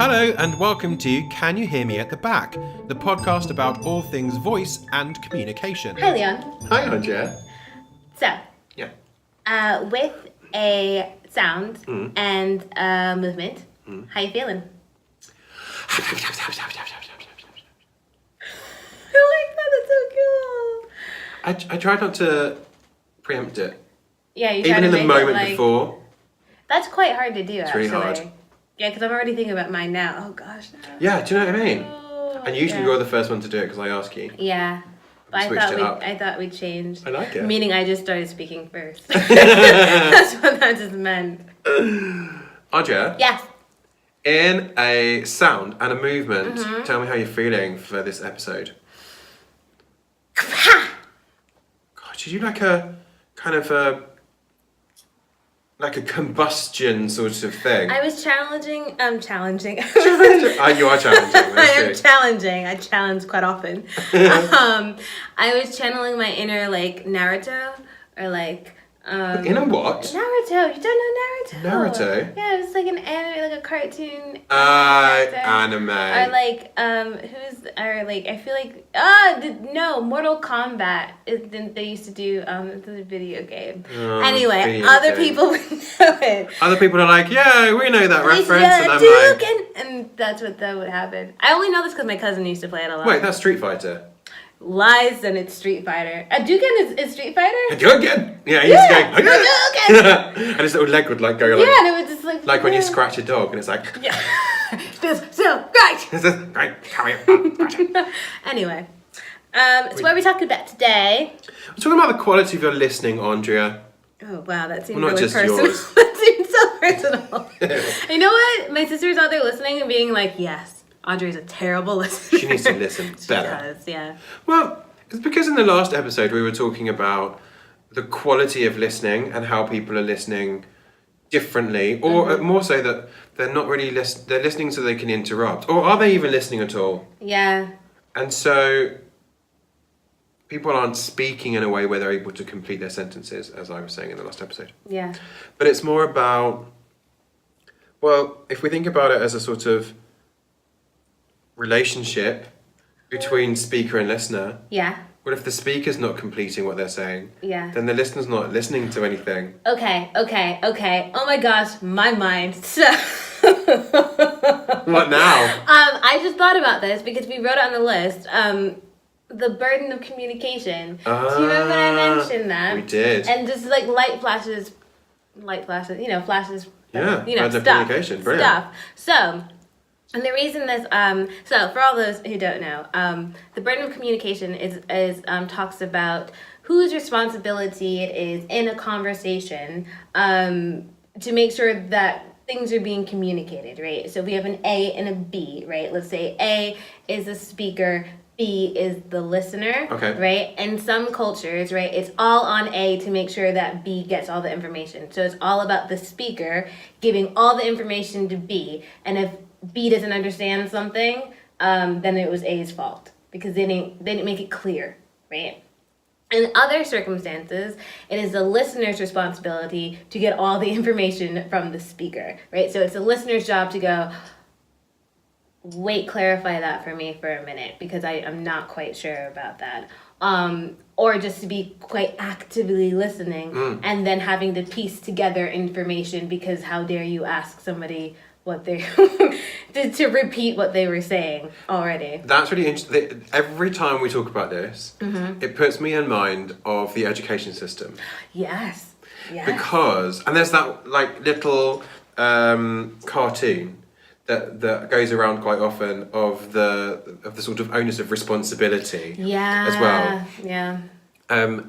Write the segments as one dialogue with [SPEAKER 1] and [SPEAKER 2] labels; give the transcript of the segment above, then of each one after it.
[SPEAKER 1] Hello and welcome to Can You Hear Me at the Back, the podcast about all things voice and communication.
[SPEAKER 2] Hi, Leon.
[SPEAKER 1] Hi, Aundrea.
[SPEAKER 2] So, with a sound and a movement, how you feeling? I like that. That's so cool.
[SPEAKER 1] I tried not to preempt it.
[SPEAKER 2] Yeah, you
[SPEAKER 1] even
[SPEAKER 2] tried
[SPEAKER 1] in
[SPEAKER 2] to
[SPEAKER 1] the
[SPEAKER 2] make
[SPEAKER 1] moment
[SPEAKER 2] it, like,
[SPEAKER 1] before.
[SPEAKER 2] That's quite hard to do,
[SPEAKER 1] It's
[SPEAKER 2] actually.
[SPEAKER 1] really hard.
[SPEAKER 2] Yeah, because I'm already thinking about mine now. Oh, gosh. No.
[SPEAKER 1] Yeah, do you know what I mean?
[SPEAKER 2] Oh,
[SPEAKER 1] And usually you're the first one to do it because I ask you.
[SPEAKER 2] Yeah. But I thought we'd change.
[SPEAKER 1] I like it.
[SPEAKER 2] Meaning I just started speaking first. That's what that just meant.
[SPEAKER 1] Aundrea?
[SPEAKER 2] Yes.
[SPEAKER 1] In a sound and a movement, tell me how you're feeling for this episode. God, did you like a kind of like a combustion sort of thing?
[SPEAKER 2] I was challenging.
[SPEAKER 1] You are challenging.
[SPEAKER 2] I am challenging. I challenge quite often. I was channeling my inner Naruto or
[SPEAKER 1] inner what?
[SPEAKER 2] Naruto. You don't know Naruto?
[SPEAKER 1] Naruto?
[SPEAKER 2] Yeah, it's like an anime, like a cartoon.
[SPEAKER 1] Anime.
[SPEAKER 2] I feel like Mortal Kombat. They used to do the video game. Anyway, other people would know it.
[SPEAKER 1] Other people are like, yeah, we know that reference, and I'm like,
[SPEAKER 2] and that's what that would happen. I only know this because my cousin used to play it a lot.
[SPEAKER 1] Wait, that's Street Fighter.
[SPEAKER 2] Lies, and it's Street Fighter. Hadouken is Street Fighter?
[SPEAKER 1] Hadouken! Yeah, he used to go,
[SPEAKER 2] Hadouken!
[SPEAKER 1] and his little leg would like go like...
[SPEAKER 2] Yeah, and it would just
[SPEAKER 1] like when you scratch a dog and it's like...
[SPEAKER 2] Yeah. Feels so great!
[SPEAKER 1] This is great, come here.
[SPEAKER 2] Anyway, so what are we talking about today?
[SPEAKER 1] We're talking about the quality of your listening, Aundrea.
[SPEAKER 2] Oh, wow, that seems
[SPEAKER 1] Well, not
[SPEAKER 2] really
[SPEAKER 1] just
[SPEAKER 2] personal.
[SPEAKER 1] yours.
[SPEAKER 2] That seems so personal. You know what? My sister's out there listening and being like, yes. Audrey's a terrible listener.
[SPEAKER 1] She needs to listen better.
[SPEAKER 2] She does, yeah.
[SPEAKER 1] Well, it's because in the last episode we were talking about the quality of listening and how people are listening differently, or more so that they're not really they're listening so they can interrupt, or are they even listening at all?
[SPEAKER 2] Yeah.
[SPEAKER 1] And so people aren't speaking in a way where they're able to complete their sentences, as I was saying in the last episode.
[SPEAKER 2] Yeah.
[SPEAKER 1] But it's more about, well, if we think about it as a sort of relationship between speaker and listener.
[SPEAKER 2] Yeah.
[SPEAKER 1] What if the speaker's not completing what they're saying?
[SPEAKER 2] Yeah.
[SPEAKER 1] Then the listener's not listening to anything.
[SPEAKER 2] Okay. Oh my gosh, my mind. So
[SPEAKER 1] What now?
[SPEAKER 2] I just thought about this because we wrote it on the list. The burden of communication. Do you remember when I mentioned that?
[SPEAKER 1] We did.
[SPEAKER 2] And just like flashes, flashes.
[SPEAKER 1] Yeah, burden of communication. Brilliant.
[SPEAKER 2] Stuff. So. And the reason this, so for all those who don't know, the burden of communication is talks about whose responsibility it is in a conversation to make sure that things are being communicated, right? So we have an A and a B, right? Let's say A is the speaker, B is the listener,
[SPEAKER 1] okay, right?
[SPEAKER 2] In some cultures, right, it's all on A to make sure that B gets all the information. So it's all about the speaker giving all the information to B, and if B doesn't understand something, then it was A's fault because they didn't make it clear, right? In other circumstances, it is the listener's responsibility to get all the information from the speaker, right? So it's the listener's job to go, wait, clarify that for me for a minute because I'm not quite sure about that. Or just to be quite actively listening and then having to piece together information because how dare you ask somebody what they to repeat what they were saying already.
[SPEAKER 1] That's really interesting. Every time we talk about this, it puts me in mind of the education system.
[SPEAKER 2] Yes.
[SPEAKER 1] Because, and there's that little cartoon that goes around quite often of the sort of onus of responsibility.
[SPEAKER 2] Yeah.
[SPEAKER 1] As well.
[SPEAKER 2] Yeah.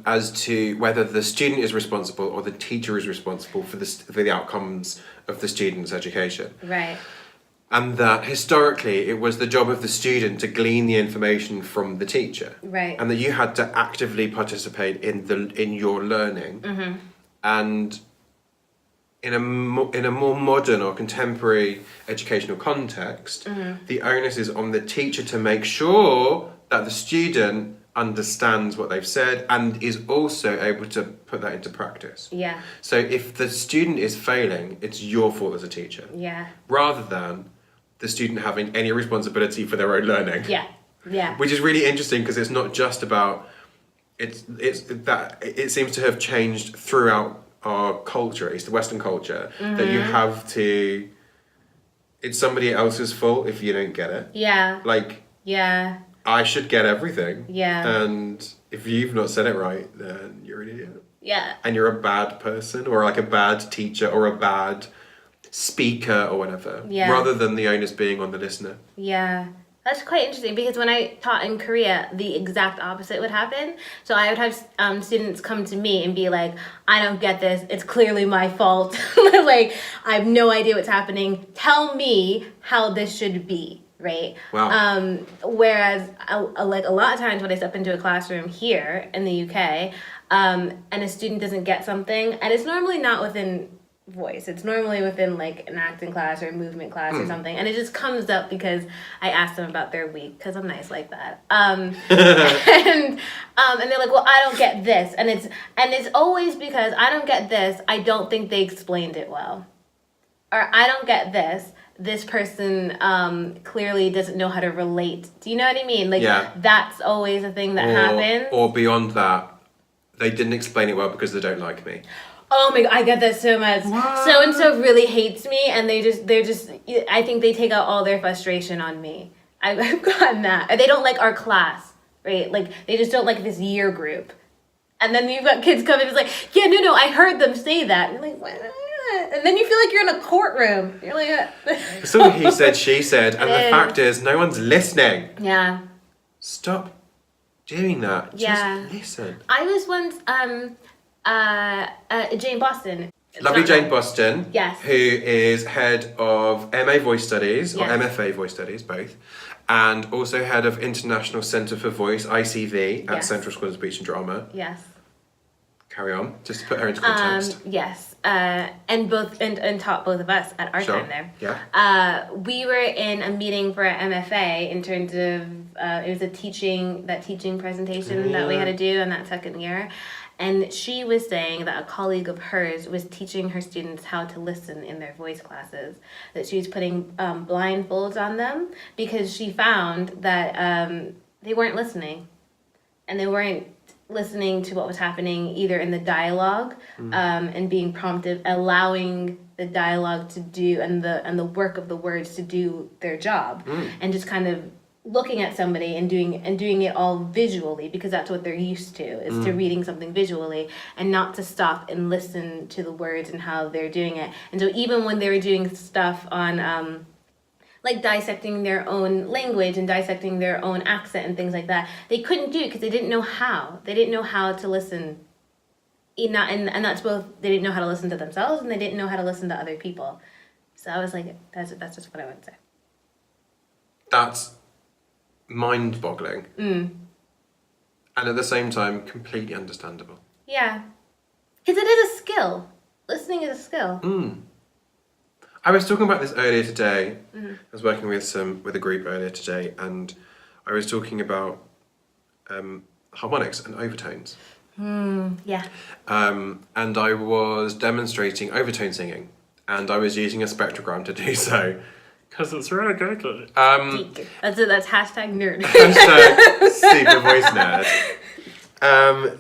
[SPEAKER 1] As to whether the student is responsible or the teacher is responsible for the outcomes of the student's education.
[SPEAKER 2] Right.
[SPEAKER 1] And that historically it was the job of the student to glean the information from the teacher.
[SPEAKER 2] Right.
[SPEAKER 1] And that you had to actively participate in your learning. And in a more modern or contemporary educational context, the onus is on the teacher to make sure that the student understands what they've said and is also able to put that into practice.
[SPEAKER 2] Yeah.
[SPEAKER 1] So if the student is failing, it's your fault as a teacher.
[SPEAKER 2] Yeah.
[SPEAKER 1] Rather than the student having any responsibility for their own learning.
[SPEAKER 2] Yeah. Yeah.
[SPEAKER 1] Which is really interesting because it's not just about it's that it seems to have changed throughout our culture, it's the Western culture, that you have to. It's somebody else's fault if you don't get it.
[SPEAKER 2] Yeah.
[SPEAKER 1] Like.
[SPEAKER 2] Yeah.
[SPEAKER 1] I should get everything.
[SPEAKER 2] Yeah.
[SPEAKER 1] And if you've not said it right, then you're an idiot.
[SPEAKER 2] Yeah.
[SPEAKER 1] And you're a bad person, or like a bad teacher, or a bad speaker, or whatever.
[SPEAKER 2] Yeah.
[SPEAKER 1] Rather than the onus being on the listener.
[SPEAKER 2] Yeah. That's quite interesting because when I taught in Korea, the exact opposite would happen. So I would have students come to me and be like, I don't get this. It's clearly my fault. Like, I have no idea what's happening. Tell me how this should be, right?
[SPEAKER 1] Wow.
[SPEAKER 2] Whereas, like, a lot of times when I step into a classroom here in the UK, and a student doesn't get something, and it's normally not within voice. It's normally within like an acting class or a movement class or something, and it just comes up because I asked them about their week because I'm nice like that. And they're like, "Well, I don't get this," and it's always because I don't get this. I don't think they explained it well, or I don't get this. This person clearly doesn't know how to relate. Do you know what I mean? Like that's always a thing that happens.
[SPEAKER 1] Or beyond that, they didn't explain it well because they don't like me.
[SPEAKER 2] Oh my God, I get that so much. So and so really hates me, and they're just. I think they take out all their frustration on me. I've gotten that. Or they don't like our class, right? Like they just don't like this year group. And then you've got kids coming and it's like, yeah, no, I heard them say that. And you're like, what? And then you feel like you're in a courtroom. You're like,
[SPEAKER 1] It's all he said, she said, and the fact is, no one's listening.
[SPEAKER 2] Yeah.
[SPEAKER 1] Stop doing that. Just listen.
[SPEAKER 2] I was once Jane Boston.
[SPEAKER 1] Lovely Jane Boston.
[SPEAKER 2] Yes.
[SPEAKER 1] Who is head of MA Voice Studies, or MFA Voice Studies, both, and also head of International Centre for Voice, ICV, at Central School of Speech and Drama.
[SPEAKER 2] Yes.
[SPEAKER 1] Carry on, just to put her into context.
[SPEAKER 2] Yes. And taught both of us at our time there.
[SPEAKER 1] Yeah.
[SPEAKER 2] We were in a meeting for an MFA in terms of, it was a teaching presentation that we had to do in that second year. And she was saying that a colleague of hers was teaching her students how to listen in their voice classes, that she was putting blindfolds on them because she found that they weren't listening, and they weren't listening to what was happening either in the dialogue and being prompted, allowing the dialogue to do and the work of the words to do their job, and just kind of looking at somebody and doing it all visually because that's what they're used to, is to reading something visually, and not to stop and listen to the words and how they're doing it. And so even when they were doing stuff on like dissecting their own language and dissecting their own accent and things like that, they couldn't do it because they didn't know how. They didn't know how to listen. And that's both, they didn't know how to listen to themselves and they didn't know how to listen to other people. So I was like, that's just what I would say.
[SPEAKER 1] That's mind-boggling. And at the same time, completely understandable.
[SPEAKER 2] Yeah. Because it is a skill. Listening is a skill.
[SPEAKER 1] I was talking about this earlier today. I was working with a group earlier today, and I was talking about harmonics and overtones.
[SPEAKER 2] Yeah.
[SPEAKER 1] And I was demonstrating overtone singing, and I was using a spectrogram to do so. Because it's really good.
[SPEAKER 2] That's hashtag nerd.
[SPEAKER 1] Hashtag super voice nerd.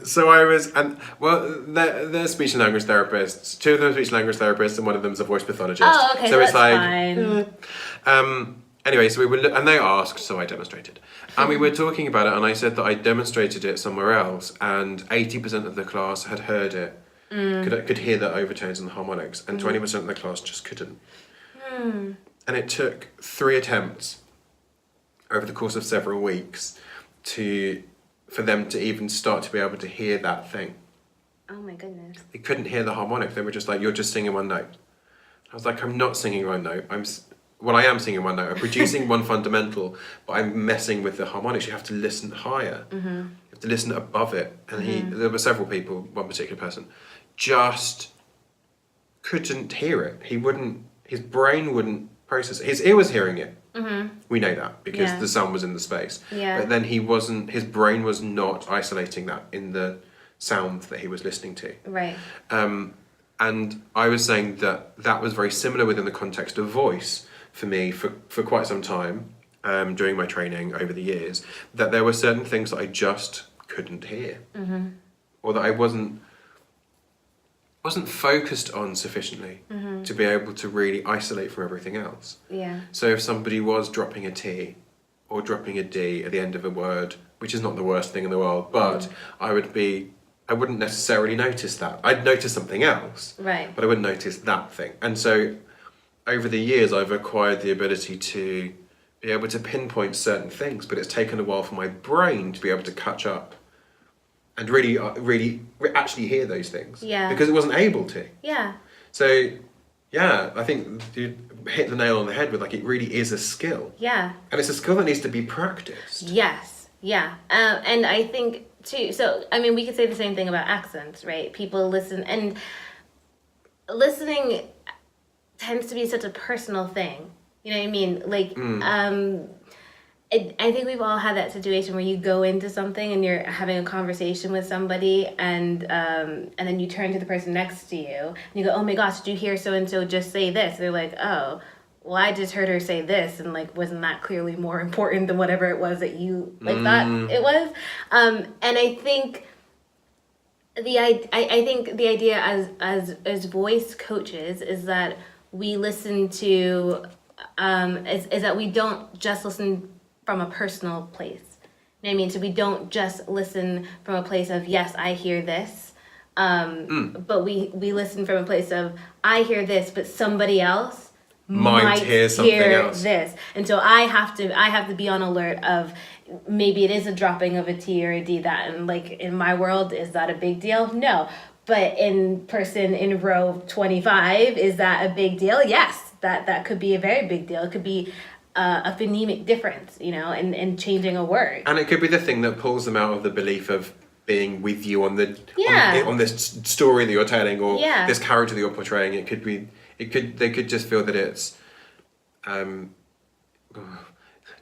[SPEAKER 1] So I was, they're speech and language therapists. Two of them are speech and language therapists, and one of them's a voice pathologist.
[SPEAKER 2] Oh, okay,
[SPEAKER 1] so
[SPEAKER 2] that's
[SPEAKER 1] it's like,
[SPEAKER 2] fine.
[SPEAKER 1] Anyway, so we were, and they asked, so I demonstrated. And we were talking about it, and I said that I demonstrated it somewhere else, and 80% of the class had heard it, could hear the overtones and the harmonics, and 20% of the class just couldn't. And it took 3 attempts over the course of several weeks for them to even start to be able to hear that thing.
[SPEAKER 2] Oh my goodness.
[SPEAKER 1] They couldn't hear the harmonic. They were just like, you're just singing one note. I was like, I'm not singing one note. I am singing one note. I'm producing one fundamental, but I'm messing with the harmonics. You have to listen higher. You have to listen above it. And there were several people, one particular person, just couldn't hear it. His brain wouldn't process it. His ear was hearing it. We know that because the sound was in the space. But then his brain was not isolating that in the sound that he was listening to.
[SPEAKER 2] Right.
[SPEAKER 1] And I was saying that was very similar within the context of voice, for me for quite some time during my training over the years, that there were certain things that I just couldn't hear, or that I wasn't focused on sufficiently to be able to really isolate from everything else.
[SPEAKER 2] Yeah.
[SPEAKER 1] So if somebody was dropping a T or dropping a D at the end of a word, which is not the worst thing in the world, but I wouldn't necessarily notice that. I'd notice something else,
[SPEAKER 2] Right.
[SPEAKER 1] but I wouldn't notice that thing. And so over the years, I've acquired the ability to be able to pinpoint certain things, but it's taken a while for my brain to be able to catch up and really actually hear those things.
[SPEAKER 2] Yeah.
[SPEAKER 1] Because it wasn't able to.
[SPEAKER 2] Yeah.
[SPEAKER 1] So, yeah, I think you hit the nail on the head with, like, it really is a skill.
[SPEAKER 2] Yeah.
[SPEAKER 1] And it's a skill that needs to be practiced.
[SPEAKER 2] Yes. Yeah. And I think too, so, I mean, we could say the same thing about accents, right? People listen, and listening tends to be such a personal thing. You know what I mean? Like, I think we've all had that situation where you go into something and you're having a conversation with somebody, and then you turn to the person next to you and you go, "Oh my gosh, did you hear so and so just say this?" They're like, "Oh, well, I just heard her say this, and like, wasn't that clearly more important than whatever it was that you like thought it was?" And I think I think the idea as voice coaches is that we listen to is that we don't just listen from a personal place. You know what I mean? So we don't just listen from a place of, yes, I hear this, but we listen from a place of, I hear this, but somebody else might hear something else. This. And so I have to be on alert of, maybe it is a dropping of a T or a D, that, and like in my world, is that a big deal? No. But in person in row 25, is that a big deal? Yes, that could be a very big deal. It could be a phonemic difference, you know, in changing a word. And
[SPEAKER 1] it could be the thing that pulls them out of the belief of being with you on the on this story that you're telling, or this character that you're portraying. They could just feel that it's don't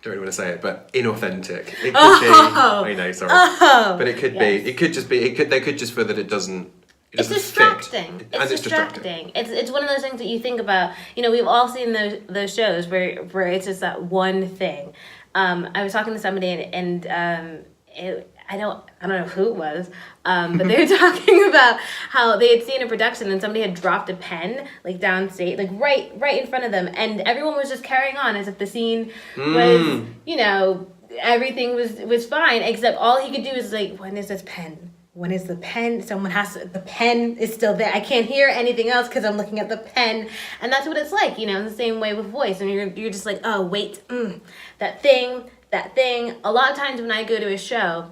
[SPEAKER 1] really want to say it, but inauthentic. It could be. I know, sorry, but it could be. It could just be. They could just feel that it doesn't. It's distracting. It's distracting. It's one of those things that you think about. You know, we've all seen those shows where it's just that one thing. I was talking to somebody and I don't know who it was, but they were talking about how they had seen a production and somebody had dropped a pen like downstage, like right in front of them, and everyone was just carrying on as if the scene was, you know, everything was fine, except all he could do is like, when is this pen? When is the pen? The pen is still there. I can't hear anything else because I'm looking at the pen. And that's what it's like, you know, in the same way with voice. And you're just like, oh, wait, that thing. A lot of times when I go to a show,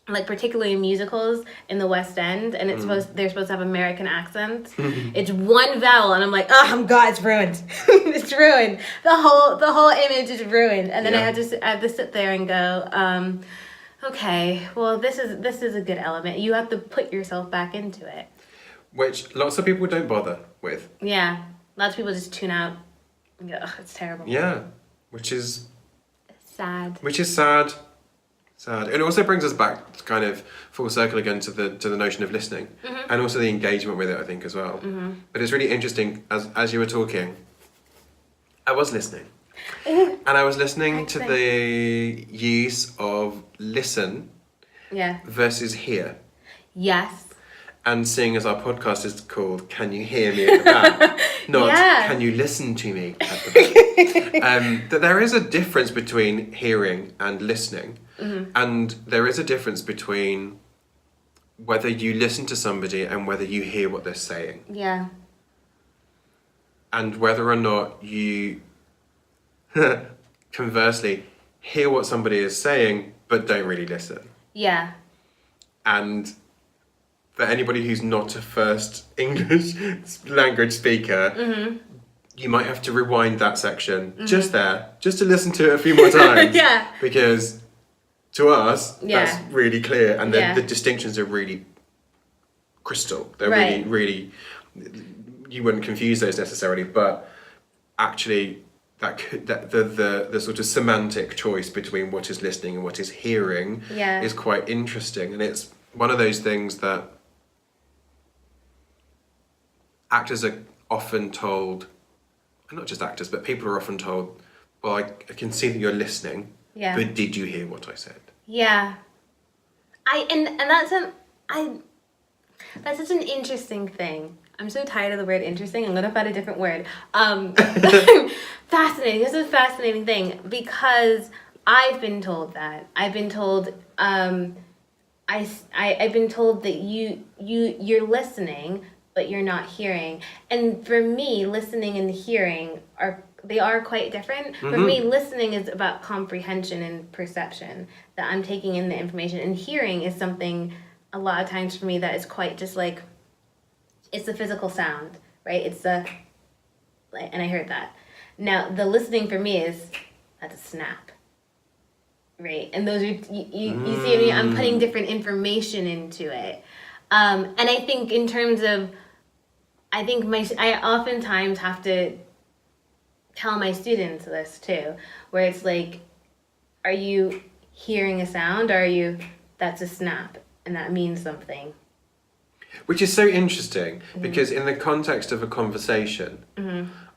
[SPEAKER 1] like particularly musicals in the West End, and they're supposed to have American accents, it's one vowel, and I'm like, oh God, it's ruined. It's ruined. The whole image is ruined. And then I have to sit there and go, okay, well, this is a good element. You have to put yourself back into it. Which lots of people don't bother with. Yeah. Lots of people just tune out and go, it's terrible. Yeah. Which is sad. Sad. It also brings us back kind of full circle again to the notion of listening. And also the engagement with it, I think, as well. But it's really interesting, as you were talking, I was listening. And I was listening to the use of listen versus hear. Yes. And seeing as our podcast is called Can You Hear Me at the Back? Not Can You Listen to Me at the Back? That there is a difference between hearing and listening. And there is a difference between whether you listen to somebody and whether you hear what they're saying. Yeah. And whether or not you conversely hear what somebody is saying but don't really listen. Yeah. And for anybody who's not a first English language speaker, you might have to rewind that section just to listen to it a few more times. Because to us, that's really clear, and the distinctions are really crystal. They're really, you wouldn't confuse those necessarily, but actually the sort of semantic choice between what is listening and what is hearing is quite interesting, and it's one of those things that actors are often told and not just actors, but people are often told, well, I can see that you're listening, but did you hear what I said?
[SPEAKER 2] Yeah. And that's that's such an interesting thing. I'm so tired of the word interesting. I'm gonna find a different word. Fascinating. This is a fascinating thing because I've been told that. I've been told I've been told that you're listening, but you're not hearing. And for me, listening and hearing are quite different. For me, listening is about comprehension and perception, that I'm taking in the information, and hearing is something a lot of times for me that is quite just like, it's the physical sound, right? It's and I heard that. Now the listening for me that's a snap, right? And those are you see what I mean? I'm putting different information into it, and I think in terms of, I oftentimes have to tell my students this too, where it's like, are you hearing a sound, or that's a snap, and that means something.
[SPEAKER 1] Which is so interesting, because in the context of a conversation,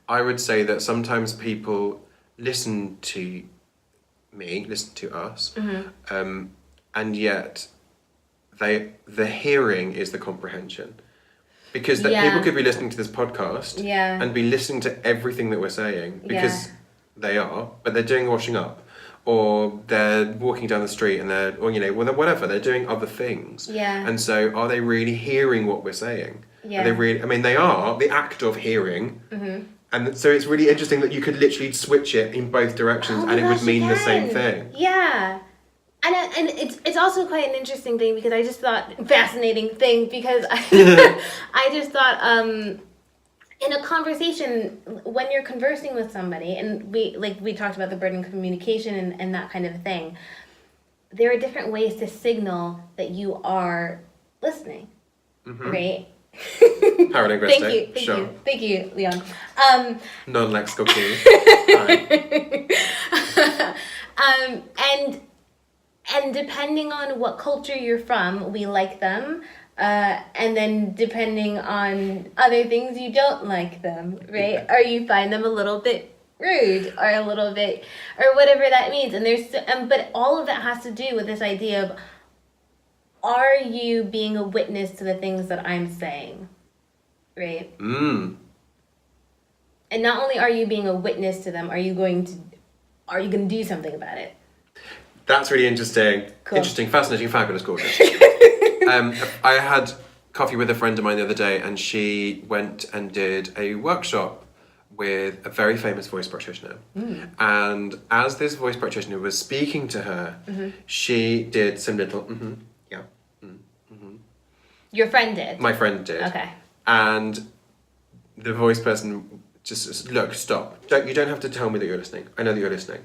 [SPEAKER 1] I would say that sometimes people listen to us, and yet the hearing is the comprehension. Because people could be listening to this podcast and be listening to everything that we're saying, because they are, but they're doing washing up, or they're walking down the street and they're whatever, they're doing other things. And so are they really hearing what we're saying? Are they really, I mean, they are, the act of hearing. And so it's really interesting that you could literally switch it in both directions and it would mean the same thing.
[SPEAKER 2] Yeah. And it's also quite an interesting thing, because I just thought, fascinating thing, because I just thought, in a conversation, when you're conversing with somebody, and we talked about the burden of communication and that kind of thing, there are different ways to signal that you are listening, right?
[SPEAKER 1] Paralinguistic.
[SPEAKER 2] Thank you, Leon.
[SPEAKER 1] Non-lexical cue.
[SPEAKER 2] And depending on what culture you're from, we like them. And then depending on other things, you don't like them, right? Or you find them a little bit rude, or a little bit, or whatever that means. And but all of that has to do with this idea of, are you being a witness to the things that I'm saying, right? And not only are you being a witness to them, are you going to do something about it?
[SPEAKER 1] That's really interesting.
[SPEAKER 2] Cool.
[SPEAKER 1] Interesting, fascinating, fabulous, gorgeous. I had coffee with a friend of mine the other day, and she went and did a workshop with a very famous voice practitioner. And as this voice practitioner was speaking to her, she did some little
[SPEAKER 2] Your friend did?
[SPEAKER 1] My friend did.
[SPEAKER 2] Okay.
[SPEAKER 1] And the voice person just, look, stop. You don't have to tell me that you're listening. I know that you're listening.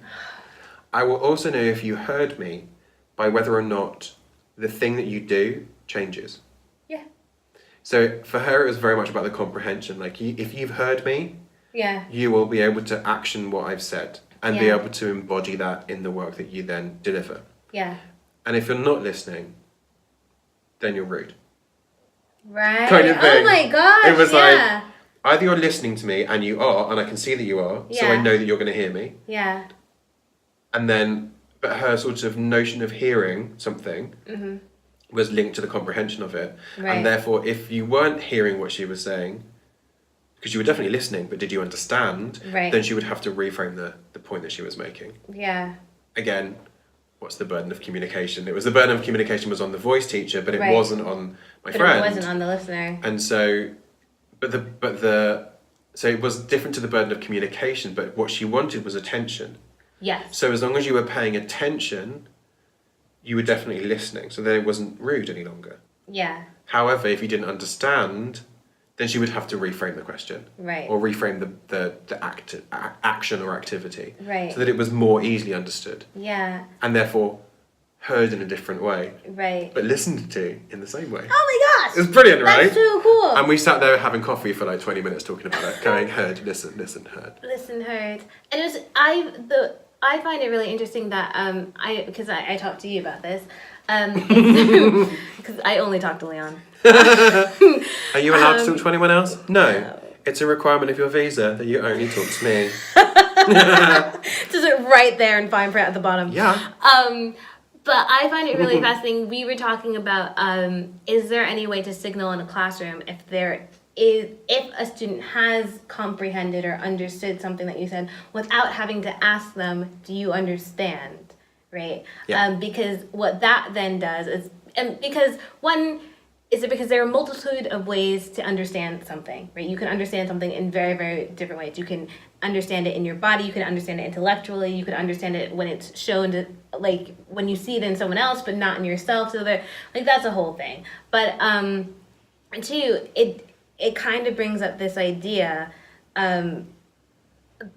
[SPEAKER 1] I will also know if you heard me by whether or not the thing that you do changes.
[SPEAKER 2] Yeah.
[SPEAKER 1] So for her, it was very much about the comprehension. Like, if you've heard me, you will be able to action what I've said and be able to embody that in the work that you then deliver.
[SPEAKER 2] Yeah.
[SPEAKER 1] And if you're not listening, then you're rude.
[SPEAKER 2] Right.
[SPEAKER 1] Kind of thing.
[SPEAKER 2] Oh my gosh.
[SPEAKER 1] It was like, either you're listening to me, and you are, and I can see that you are, so I know that you're going to hear me.
[SPEAKER 2] Yeah.
[SPEAKER 1] And then, but her sort of notion of hearing something was linked to the comprehension of it.
[SPEAKER 2] Right.
[SPEAKER 1] And therefore, if you weren't hearing what she was saying, because you were definitely listening, but did you understand?
[SPEAKER 2] Right.
[SPEAKER 1] Then she would have to reframe the point that she was making.
[SPEAKER 2] Yeah.
[SPEAKER 1] Again, what's the burden of communication? It was the burden of communication was on the voice teacher, but it wasn't on my friend.
[SPEAKER 2] But it wasn't on the listener.
[SPEAKER 1] And so, so it was different to the burden of communication, but what she wanted was attention.
[SPEAKER 2] Yes.
[SPEAKER 1] So as long as you were paying attention, you were definitely listening. So then it wasn't rude any longer.
[SPEAKER 2] Yeah.
[SPEAKER 1] However, if you didn't understand, then she would have to reframe the question.
[SPEAKER 2] Right.
[SPEAKER 1] Or reframe the action or activity.
[SPEAKER 2] Right.
[SPEAKER 1] So that it was more easily understood.
[SPEAKER 2] Yeah.
[SPEAKER 1] And therefore heard in a different way.
[SPEAKER 2] Right.
[SPEAKER 1] But listened to in the same way.
[SPEAKER 2] Oh my gosh!
[SPEAKER 1] It's brilliant, right?
[SPEAKER 2] That's so cool.
[SPEAKER 1] And we sat there having coffee for like 20 minutes talking about it, going, heard, listen, heard.
[SPEAKER 2] Listen, heard. And it was, I find it really interesting that, because I talked to you about this, because I only talk to Leon.
[SPEAKER 1] Are you allowed to talk to anyone else? No. it's a requirement of your visa that you only talk to me.
[SPEAKER 2] Just right there in fine print at the bottom.
[SPEAKER 1] Yeah.
[SPEAKER 2] But I find it really fascinating. We were talking about, is there any way to signal in a classroom if a student has comprehended or understood something that you said without having to ask them, do you understand, right?
[SPEAKER 1] Yeah.
[SPEAKER 2] Because what that then does is, because there are a multitude of ways to understand something, right? You can understand something in very, very different ways. You can understand it in your body, you can understand it intellectually, you can understand it when it's shown to, like, when you see it in someone else, but not in yourself. So that's a whole thing. But two, it kind of brings up this idea,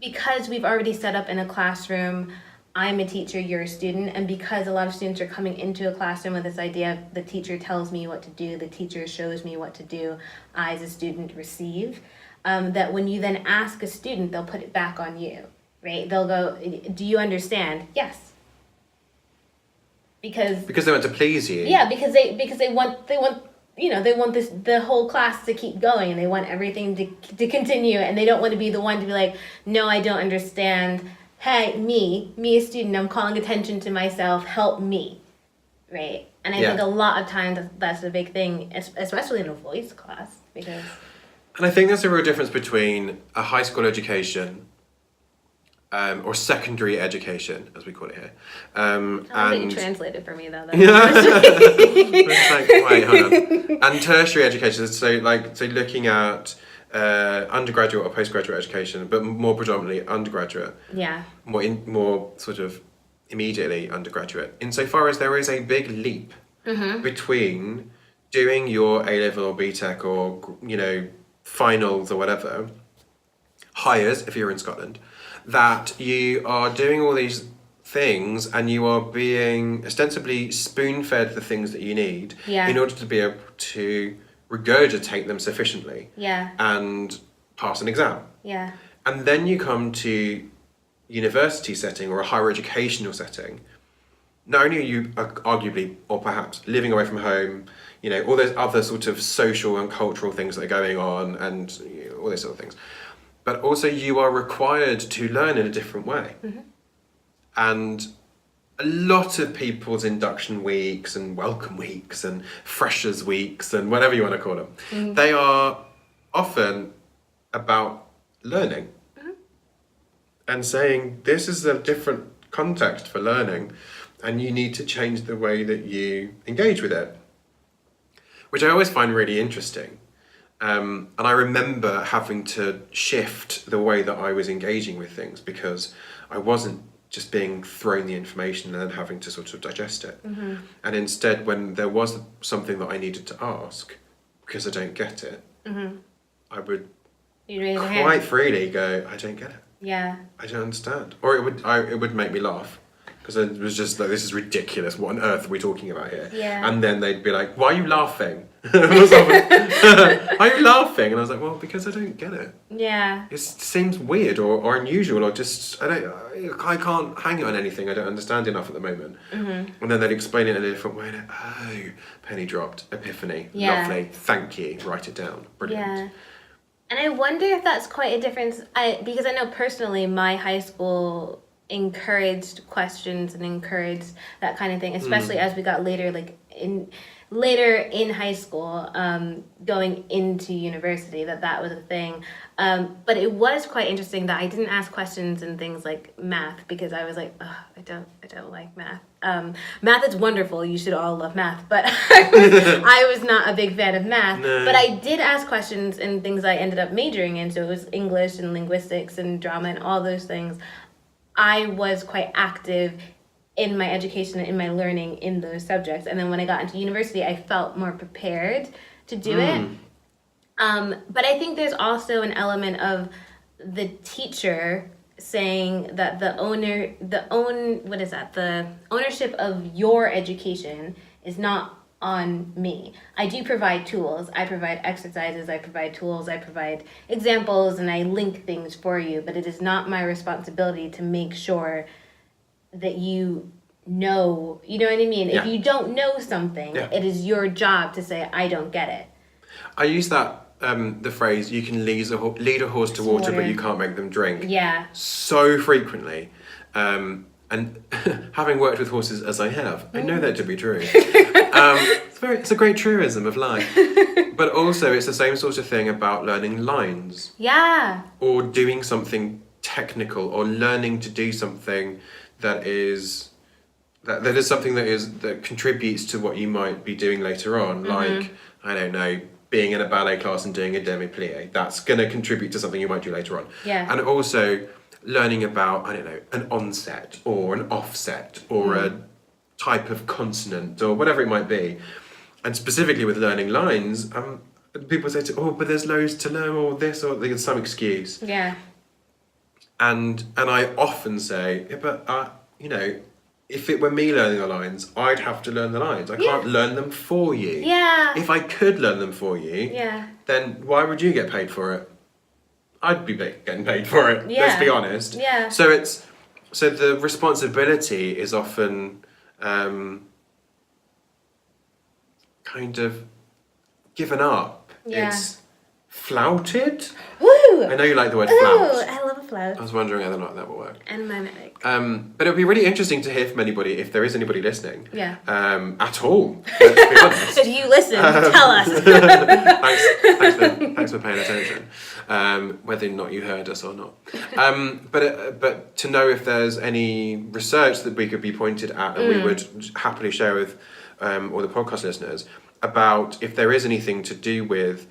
[SPEAKER 2] because we've already set up in a classroom, I'm a teacher, you're a student, and because a lot of students are coming into a classroom with this idea, the teacher tells me what to do, the teacher shows me what to do, I as a student receive, that when you then ask a student, they'll put it back on you, right? They'll go, do you understand? Yes. Because
[SPEAKER 1] they want to please you.
[SPEAKER 2] Yeah, because they want the whole class to keep going, and they want everything to continue, and they don't want to be the one to be like, no, I don't understand. Hey, me a student, I'm calling attention to myself, help me, right? And I think a lot of times that's a big thing, especially in a voice class, because...
[SPEAKER 1] And I think there's a real difference between a high school education, or secondary education, as we call it here.
[SPEAKER 2] You translated for me, though.
[SPEAKER 1] It's like, wait, hold on. And tertiary education, so looking at undergraduate or postgraduate education, but more predominantly undergraduate.
[SPEAKER 2] Yeah.
[SPEAKER 1] More sort of immediately undergraduate. Insofar as there is a big leap between doing your A-level or BTEC or, finals or whatever, hires, if you're in Scotland, that you are doing all these things and you are being ostensibly spoon-fed the things that you need in order to be able to regurgitate them sufficiently and pass an exam.
[SPEAKER 2] Yeah.
[SPEAKER 1] And then you come to university setting or a higher educational setting. Not only are you arguably or perhaps living away from home, all those other sort of social and cultural things that are going on and all those sort of things, but also you are required to learn in a different way. And a lot of people's induction weeks and welcome weeks and freshers weeks and whatever you want to call them, they are often about learning and saying this is a different context for learning and you need to change the way that you engage with it, which I always find really interesting. And I remember having to shift the way that I was engaging with things because I wasn't just being thrown the information and then having to sort of digest it. And instead, when there was something that I needed to ask, because I don't get it, I would quite freely go, I don't get it.
[SPEAKER 2] Yeah.
[SPEAKER 1] I don't understand. Or it would make me laugh. Because it was just like, this is ridiculous. What on earth are we talking about here?
[SPEAKER 2] Yeah.
[SPEAKER 1] And then they'd be like, why are you laughing? Why are you laughing? And I was like, well, because I don't get it.
[SPEAKER 2] Yeah.
[SPEAKER 1] It seems weird or unusual or just, I can't hang on anything. I don't understand enough at the moment. And then they'd explain it in a different way. And penny dropped. Epiphany.
[SPEAKER 2] Yeah.
[SPEAKER 1] Lovely. Thank you. Write it down. Brilliant.
[SPEAKER 2] Yeah. And I wonder if that's quite a difference. Because I know personally my high school encouraged questions and encouraged that kind of thing, especially as we got later in high school, going into university, that was a thing. But it was quite interesting that I didn't ask questions in things like math because I was like, I don't like math. Math is wonderful. You should all love math. But I was not a big fan of math. No. But I did ask questions in things I ended up majoring in. So it was English and linguistics and drama and all those things. I was quite active in my education and in my learning in those subjects. And then when I got into university, I felt more prepared to do it. But I think there's also an element of the teacher saying that the ownership of your education is not on me. I do provide tools. I provide exercises. I provide tools. I provide examples, and I link things for you. But it is not my responsibility to make sure that you know. You know what I mean? Yeah. If you don't know something, it is your job to say, I don't get it.
[SPEAKER 1] I use that the phrase, you can lead a horse to water, but you can't make them drink.
[SPEAKER 2] Yeah.
[SPEAKER 1] So frequently. And having worked with horses as I have, I know that to be true. It's a great truism of life. But also, it's the same sort of thing about learning lines.
[SPEAKER 2] Yeah.
[SPEAKER 1] Or doing something technical, or learning to do something that is something that contributes to what you might be doing later on. Like, I don't know, being in a ballet class and doing a demi-plie. That's going to contribute to something you might do later on.
[SPEAKER 2] Yeah.
[SPEAKER 1] And also learning about, I don't know, an onset or an offset or a type of consonant or whatever it might be. And specifically with learning lines, people say, but there's loads to learn, or this, or there's some excuse.
[SPEAKER 2] Yeah.
[SPEAKER 1] And I often say, if it were me learning the lines, I'd have to learn the lines. I can't learn them for you.
[SPEAKER 2] Yeah.
[SPEAKER 1] If I could learn them for you, then why would you get paid for it? I'd be getting paid for it.
[SPEAKER 2] Yeah.
[SPEAKER 1] Let's be honest.
[SPEAKER 2] Yeah.
[SPEAKER 1] So the responsibility is often kind of given up.
[SPEAKER 2] Yeah.
[SPEAKER 1] It's flouted.
[SPEAKER 2] Woo!
[SPEAKER 1] I know you like the word
[SPEAKER 2] Ooh,
[SPEAKER 1] flout.
[SPEAKER 2] I love a flout.
[SPEAKER 1] I was wondering whether or not that would work.
[SPEAKER 2] And mimetic.
[SPEAKER 1] But it would be really interesting to hear from anybody, if there is anybody listening.
[SPEAKER 2] Yeah.
[SPEAKER 1] At all. Let's be honest.
[SPEAKER 2] If you listen, tell us.
[SPEAKER 1] Thanks for paying attention. Whether or not you heard us or not. But to know if there's any research that we could be pointed at, and we would happily share with all the podcast listeners, about if there is anything to do with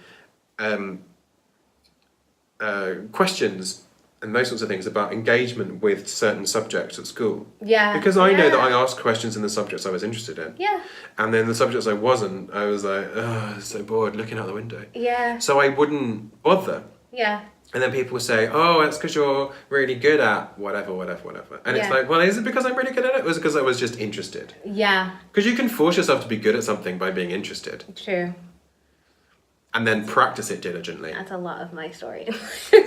[SPEAKER 1] questions and those sorts of things about engagement with certain subjects at school.
[SPEAKER 2] Yeah.
[SPEAKER 1] Because I know that I asked questions in the subjects I was interested in.
[SPEAKER 2] Yeah.
[SPEAKER 1] And then the subjects I wasn't, I was like, so bored looking out the window.
[SPEAKER 2] Yeah.
[SPEAKER 1] So I wouldn't bother.
[SPEAKER 2] Yeah.
[SPEAKER 1] And then people say, it's because you're really good at whatever. And it's like, well, is it because I'm really good at it? Or is it because I was just interested?
[SPEAKER 2] Yeah.
[SPEAKER 1] Because you can force yourself to be good at something by being interested.
[SPEAKER 2] True.
[SPEAKER 1] And then practice it diligently.
[SPEAKER 2] That's a lot of my story.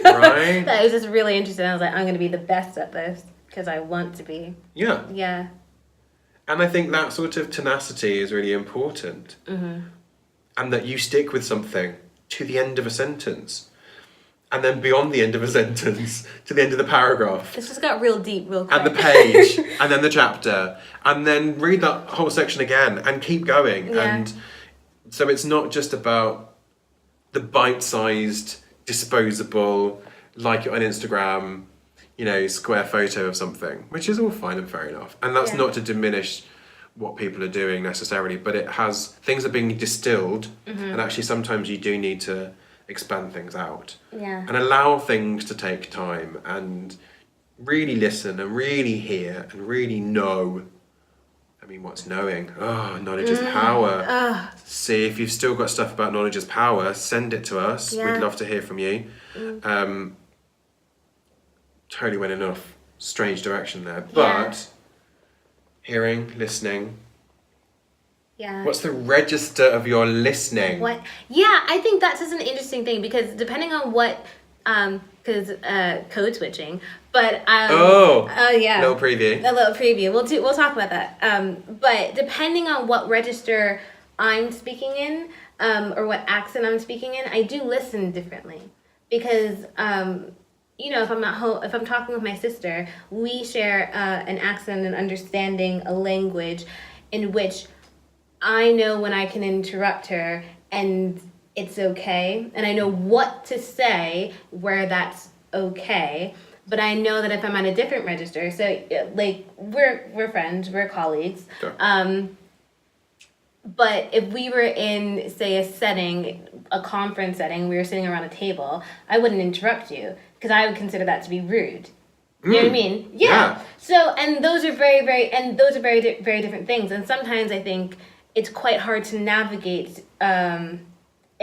[SPEAKER 1] Right?
[SPEAKER 2] I was just really interested. I was like, I'm going to be the best at this because I want to be.
[SPEAKER 1] Yeah.
[SPEAKER 2] Yeah.
[SPEAKER 1] And I think that sort of tenacity is really important. Mm-hmm. And that you stick with something to the end of a sentence. And then beyond the end of a sentence, to the end of the paragraph.
[SPEAKER 2] This just got real deep real quick.
[SPEAKER 1] And the page, and then the chapter. And then read that whole section again and keep going.
[SPEAKER 2] Yeah.
[SPEAKER 1] And so it's not just about the bite-sized, disposable, like it on Instagram, square photo of something, which is all fine and fair enough. And that's not to diminish what people are doing necessarily, but things are being distilled, and actually sometimes you do need to expand things out.
[SPEAKER 2] Yeah.
[SPEAKER 1] And allow things to take time, and really listen, and really hear, and really know. I mean, what's knowing? Knowledge is power. See, if you've still got stuff about knowledge is power, send it to us.
[SPEAKER 2] Yeah.
[SPEAKER 1] We'd love to hear from you. Totally went in a strange direction there. But hearing, listening.
[SPEAKER 2] Yeah.
[SPEAKER 1] What's the register of your listening?
[SPEAKER 2] What? Yeah, I think that's just an interesting thing because depending on what, because code switching, but yeah,
[SPEAKER 1] little preview.
[SPEAKER 2] A little preview. We'll talk about that. But depending on what register I'm speaking in, or what accent I'm speaking in, I do listen differently because if I'm at home, if I'm talking with my sister, we share an accent and understanding a language in which I know when I can interrupt her and it's okay, and I know what to say where that's okay. But I know that if I'm on a different register, so like we're friends, we're colleagues.
[SPEAKER 1] Sure.
[SPEAKER 2] But if we were in, say, a conference setting, we were sitting around a table, I wouldn't interrupt you because I would consider that to be rude. You know what I mean? Yeah. So, and those are very, very very different things. And sometimes I think it's quite hard to navigate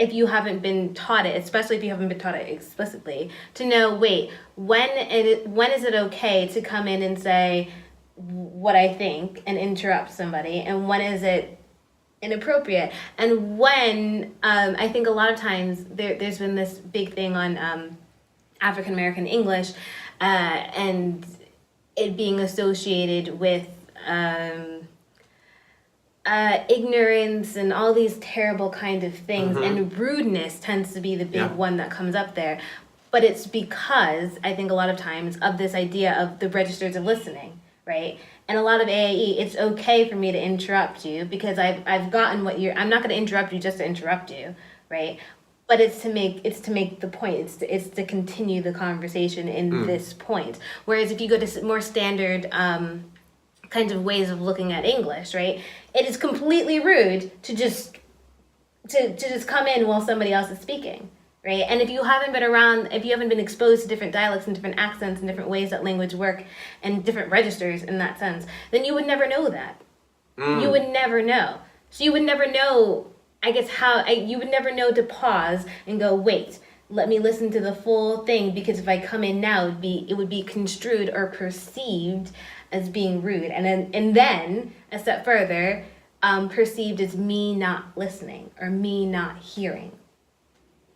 [SPEAKER 2] if you haven't been taught it, especially if you haven't been taught it explicitly, to know, wait, when is it okay to come in and say what I think and interrupt somebody, and when is it inappropriate? And when, I think a lot of times there's been this big thing on African American English and it being associated with ignorance and all these terrible kind of things, and rudeness tends to be the big one that comes up there. But it's because I think a lot of times of this idea of the registers of listening, right? And a lot of AAE, it's okay for me to interrupt you because I've gotten what I'm not going to interrupt you just to interrupt you, right? But it's to make the point. It's to continue the conversation in this point. Whereas if you go to more standard kinds of ways of looking at English, right? It is completely rude to just come in while somebody else is speaking, right? And if you haven't been exposed to different dialects and different accents and different ways that language work and different registers in that sense, then you would never know that. You would never know. So you would never know, I guess, you would never know to pause and go, wait, let me listen to the full thing, because if I come in now, it would be construed or perceived as being rude. And then a step further, perceived as me not listening or me not hearing.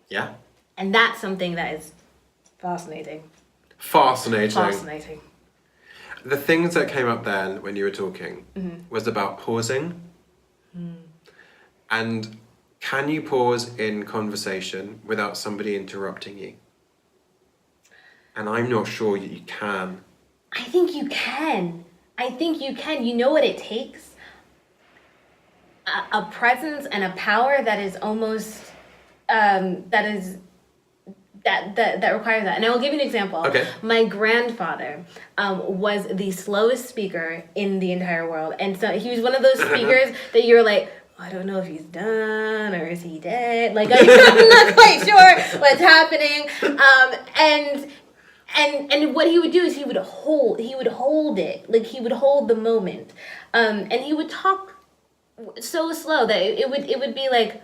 [SPEAKER 1] Yeah.
[SPEAKER 2] And that's something that is fascinating.
[SPEAKER 1] Fascinating. The things that came up then when you were talking was about pausing. And can you pause in conversation without somebody interrupting you? And I'm not sure that you can.
[SPEAKER 2] I think you can. You know what it takes? A presence and a power that is almost that requires that. And I will give you an example.
[SPEAKER 1] Okay.
[SPEAKER 2] My grandfather was the slowest speaker in the entire world. And so he was one of those speakers that you're like, I don't know if he's done or is he dead. Like, I'm not quite sure what's happening. And what he would do is he would hold it. Like, he would hold the moment. And he would talk so slow that it would be like,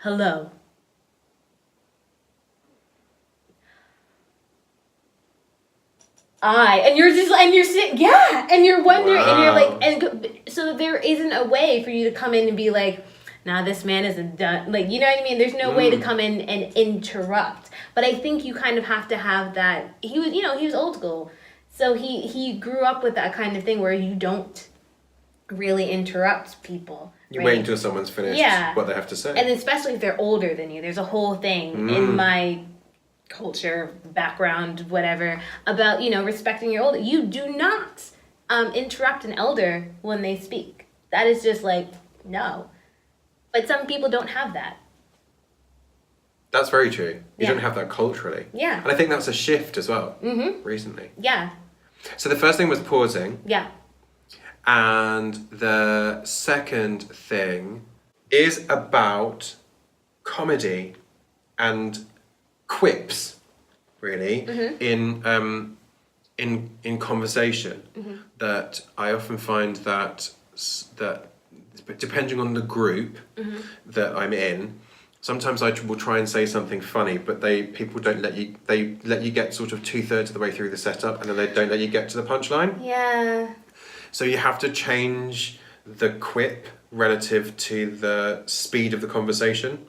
[SPEAKER 2] hello. And you're sitting, and you're wondering, wow. And you're like, and so there isn't a way for you to come in and be like, nah, this man isn't done. Like, you know what I mean? There's no way to come in and interrupt. But I think you kind of have to have that. He was old school. So he grew up with that kind of thing where you don't really interrupt people.
[SPEAKER 1] You wait until someone's finished what they have to say.
[SPEAKER 2] And especially if they're older than you. There's a whole thing in my culture, background, whatever, about, respecting your older. You do not interrupt an elder when they speak. That is just like, no. But some people don't have that.
[SPEAKER 1] That's very true. You don't have that culturally.
[SPEAKER 2] Yeah.
[SPEAKER 1] And I think that's a shift as well, recently.
[SPEAKER 2] Yeah.
[SPEAKER 1] So the first thing was pausing.
[SPEAKER 2] Yeah.
[SPEAKER 1] And the second thing is about comedy and quips, really, in conversation. That I often find that depending on the group that I'm in, sometimes I will try and say something funny, but people don't let you. They let you get sort of 2/3 of the way through the setup, and then they don't let you get to the punchline.
[SPEAKER 2] Yeah.
[SPEAKER 1] So you have to change the quip relative to the speed of the conversation.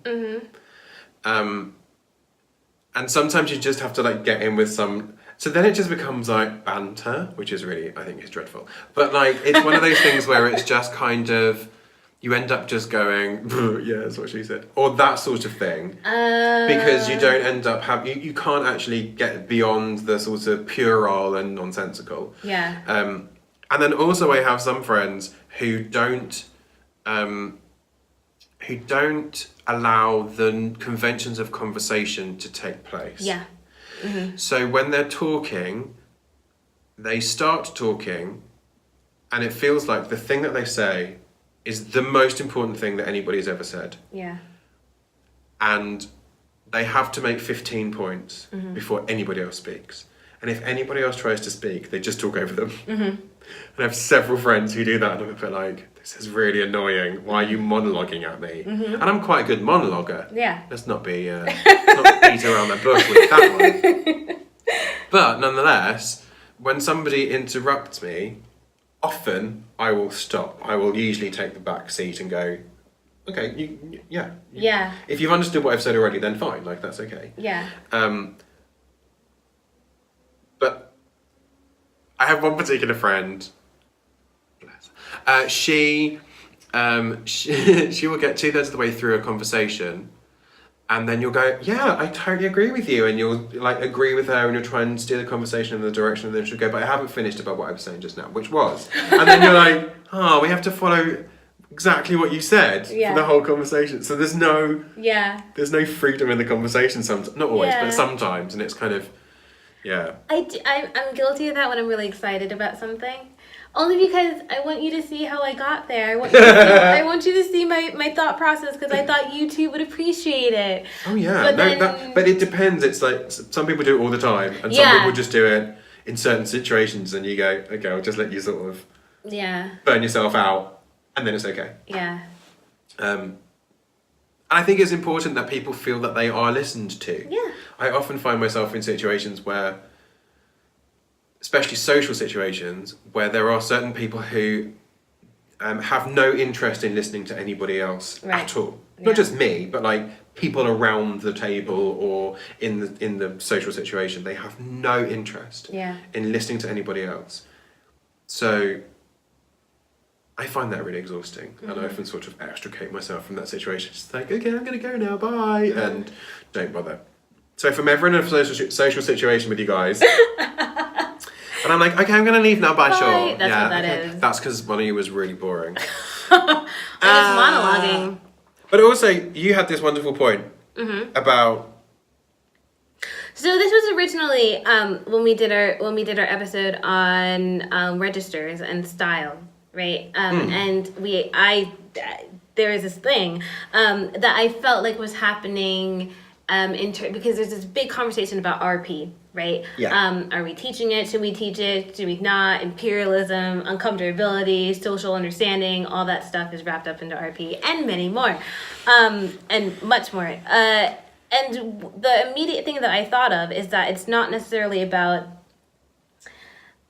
[SPEAKER 1] And sometimes you just have to like get in with some. So then it just becomes like banter, which is really, I think, is dreadful. But like, it's one of those things where it's just kind of, you end up just going, yeah, that's what she said, or that sort of thing, because you don't end up you can't actually get beyond the sort of puerile and nonsensical.
[SPEAKER 2] Yeah.
[SPEAKER 1] And then also I have some friends who don't allow the conventions of conversation to take place.
[SPEAKER 2] Yeah.
[SPEAKER 1] So when they're talking, they start talking, and it feels like the thing that they say is the most important thing that anybody's ever said.
[SPEAKER 2] Yeah. And
[SPEAKER 1] they have to make 15 points before anybody else speaks. And if anybody else tries to speak, they just talk over them. And I have several friends who do that, and I'm a bit like, this is really annoying. Why are you monologuing at me? And I'm quite a good monologuer.
[SPEAKER 2] Yeah.
[SPEAKER 1] Let's not beat around the bush with that one. But nonetheless, when somebody interrupts me, often I will stop. I will usually take the back seat and go, okay, yeah. If you've understood what I've said already, then fine. Like, that's okay.
[SPEAKER 2] Yeah.
[SPEAKER 1] But I have one particular friend. She she will get 2/3 of the way through a conversation, and then you'll go, yeah, I totally agree with you, and you'll like agree with her, and you'll try and steer the conversation in the direction, and then she'll go, but I haven't finished about what I was saying just now, which was, and then you're like, oh, we have to follow exactly what you said for the whole conversation. So there's no freedom in the conversation sometimes, not always, but sometimes, and it's kind of,
[SPEAKER 2] I'm guilty of that when I'm really excited about something. Only because I want you to see how I got there. I want you to see my thought process, because I thought you two would appreciate it.
[SPEAKER 1] Oh yeah, but it depends. It's like some people do it all the time, and some people just do it in certain situations, and you go, okay, I'll just let you sort of burn yourself out, and then it's okay.
[SPEAKER 2] Yeah.
[SPEAKER 1] I think it's important that people feel that they are listened to.
[SPEAKER 2] Yeah.
[SPEAKER 1] I often find myself in situations where, especially social situations, where there are certain people who have no interest in listening to anybody else at all. Not just me, but like people around the table or in the social situation. They have no interest in listening to anybody else. So I find that really exhausting, and I often sort of extricate myself from that situation. Just like, okay, I'm going to go now, bye, and don't bother. So from everyone in a social situation with you guys, and I'm like, okay, I'm going to leave now, bye, sure.
[SPEAKER 2] That's what that is.
[SPEAKER 1] That's because one of you was really boring.
[SPEAKER 2] I'm just monologuing.
[SPEAKER 1] But also, you had this wonderful point about.
[SPEAKER 2] So this was originally when we did our episode on registers and style, right? And there was this thing that I felt like was happening because there's this big conversation about RP, right?
[SPEAKER 1] Yeah.
[SPEAKER 2] Are we teaching it? Should we teach it? Should we not? Imperialism, uncomfortability, social understanding, all that stuff is wrapped up into RP, and many more, and much more. And the immediate thing that I thought of is that it's not necessarily about,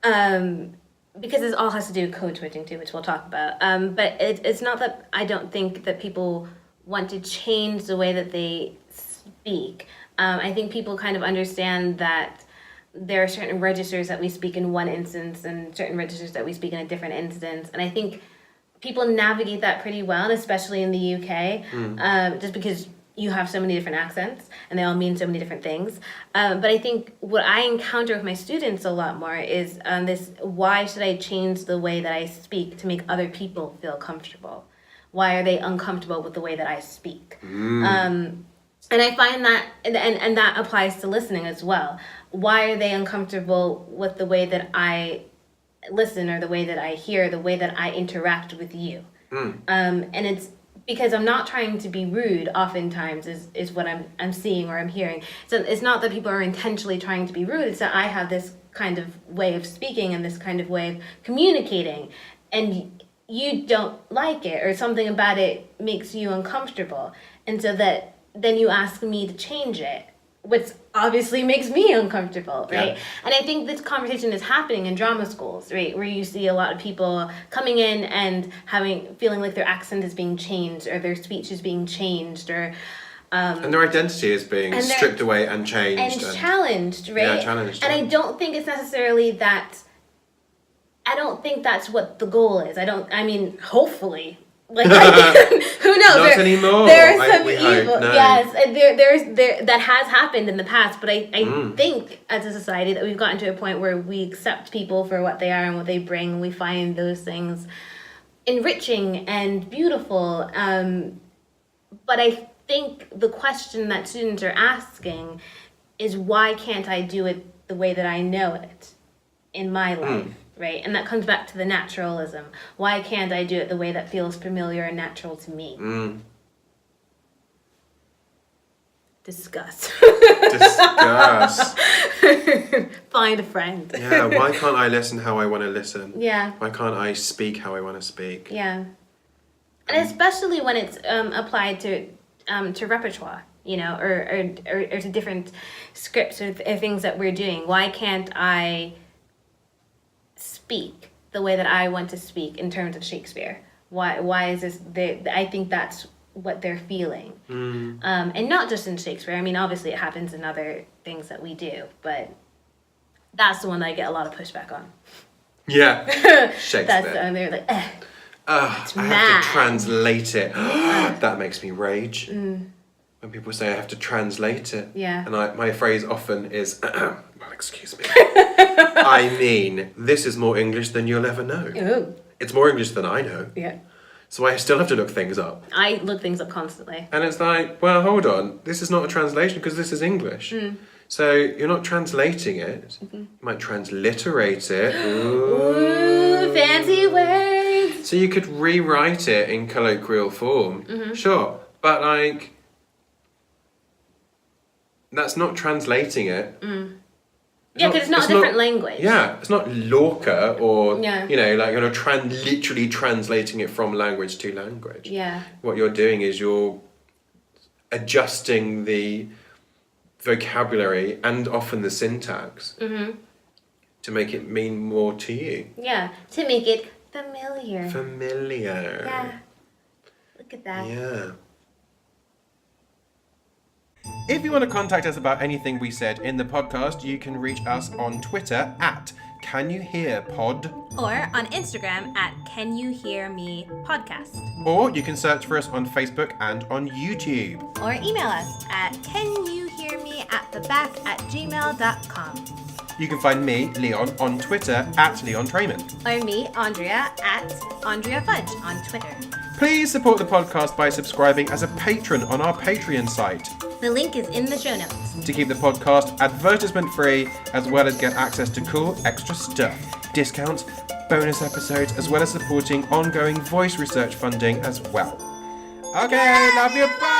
[SPEAKER 2] because this all has to do with code switching too, which we'll talk about. But it's not that I don't think that people want to change the way that they speak. I think people kind of understand that there are certain registers that we speak in one instance and certain registers that we speak in a different instance. And I think people navigate that pretty well, and especially in the UK, just because you have so many different accents and they all mean so many different things. But I think what I encounter with my students a lot more is this: why should I change the way that I speak to make other people feel comfortable? Why are they uncomfortable with the way that I speak? And I find that, and that applies to listening as well. Why are they uncomfortable with the way that I listen, or the way that I hear, the way that I interact with you? And it's because I'm not trying to be rude. Oftentimes is what I'm seeing or I'm hearing. So it's not that people are intentionally trying to be rude. It's that I have this kind of way of speaking and this kind of way of communicating, and you don't like it, or something about it makes you uncomfortable, and so that then you ask me to change it, which obviously makes me uncomfortable, right? Yeah. And I think this conversation is happening in drama schools, right? Where you see a lot of people coming in and feeling like their accent is being changed, or their speech is being changed, or
[SPEAKER 1] and their identity is being stripped away and changed
[SPEAKER 2] and challenged, right?
[SPEAKER 1] Yeah, challenged.
[SPEAKER 2] And I don't think it's necessarily that. I don't think that's what the goal is. I mean, hopefully. Like, who knows?
[SPEAKER 1] Not anymore.
[SPEAKER 2] There are some evil.
[SPEAKER 1] Hope, no.
[SPEAKER 2] Yes, there that has happened in the past. But I think as a society that we've gotten to a point where we accept people for what they are and what they bring. And we find those things enriching and beautiful. But I think the question that students are asking is, why can't I do it the way that I know it in my life? Right? And that comes back to the naturalism. Why can't I do it the way that feels familiar and natural to me? Discuss. Find a friend.
[SPEAKER 1] Yeah, why can't I listen how I want to listen?
[SPEAKER 2] Yeah.
[SPEAKER 1] Why can't I speak how I want to speak?
[SPEAKER 2] Yeah. And especially when it's applied to repertoire, you know, or to different scripts or things that we're doing. Why can't I speak the way that I want to speak in terms of Shakespeare? Why is this? I think that's what they're feeling, and not just in Shakespeare. I mean, obviously it happens in other things that we do, but that's the one that I get a lot of pushback on.
[SPEAKER 1] Yeah, Shakespeare.
[SPEAKER 2] They're like,
[SPEAKER 1] I have
[SPEAKER 2] mad.
[SPEAKER 1] to translate it. That makes me rage. When people say I have to translate it.
[SPEAKER 2] Yeah.
[SPEAKER 1] And my phrase often is, well, excuse me. I mean, this is more English than you'll ever know.
[SPEAKER 2] Ooh.
[SPEAKER 1] It's more English than I know.
[SPEAKER 2] Yeah.
[SPEAKER 1] So I still have to look things up.
[SPEAKER 2] I look things up constantly.
[SPEAKER 1] And it's like, well, hold on. This is not a translation because this is English. So you're not translating it. You might transliterate it.
[SPEAKER 2] Ooh, fancy words.
[SPEAKER 1] So you could rewrite it in colloquial form. Sure. But like, that's not translating it.
[SPEAKER 2] Yeah, because it's not a different language.
[SPEAKER 1] Yeah, it's not Lorca or,
[SPEAKER 2] Yeah.
[SPEAKER 1] you know, like you're literally translating it from language to language.
[SPEAKER 2] Yeah.
[SPEAKER 1] What you're doing is you're adjusting the vocabulary and often the syntax to make it mean more to you.
[SPEAKER 2] Yeah, to make it familiar.
[SPEAKER 1] Familiar.
[SPEAKER 2] Yeah. Look at that.
[SPEAKER 1] Yeah. If you want to contact us about anything we said in the podcast, you can reach us on Twitter at CanYouHearPod,
[SPEAKER 3] Or on Instagram at Can You Hear Me Podcast.
[SPEAKER 1] or you can search for us on Facebook and on YouTube.
[SPEAKER 3] Or email us at canyouhearmeattheback@gmail.com.
[SPEAKER 1] You can find me, Leon, on Twitter at Leon Trayman.
[SPEAKER 3] Or me, Aundrea, at Aundrea Fudge on Twitter.
[SPEAKER 1] Please support the podcast by subscribing as a patron on our Patreon site
[SPEAKER 3] The link is in the show notes.
[SPEAKER 1] to keep the podcast advertisement free, as well as get access to cool extra stuff, discounts, bonus episodes, as well as supporting ongoing voice research funding as well. Okay, love you, bye!